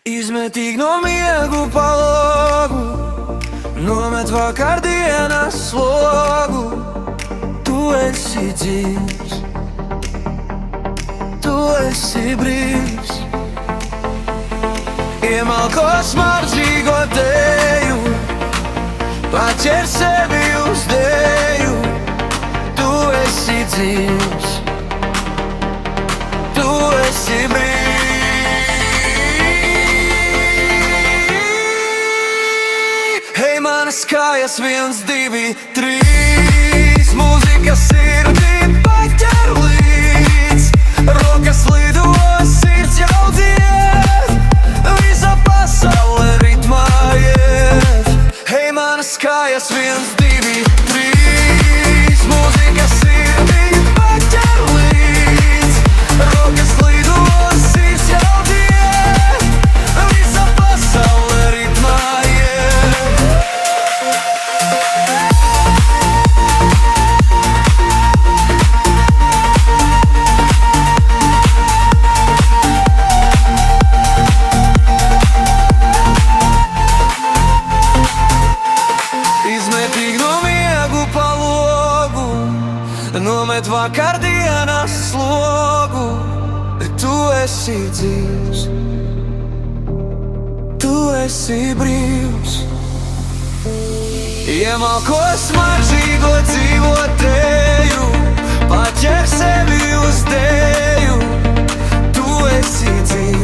Izmetīgi no miegu palogu, nomet vakar dienas slogu. Tu esi dzīvs, tu esi brīvs. Iemalko smaržīgo teju, paķer sevi uz dēju. Tu esi dzīvs, tu esi brīvs. Hei, manas kājas, 1, 2, 3. Mūzika sirdī paķer līdz, rokas lido, sirds jau dzied, visa pasaule ritmā iet. Hei, manas kājas, 1, 2, 3. Mūzika sirdī paķer līdz, rokas lido, sirds jau dzied, visa pasaule ritmā iet. Izmetīgi no miegu palogu, nomet vakar dienas slogu. Tu esi dzīvs, tu esi brīvs. Iemalko smaržīgo dzīvotēju, paķer sevi uz dēju. Tu esi dzīvs.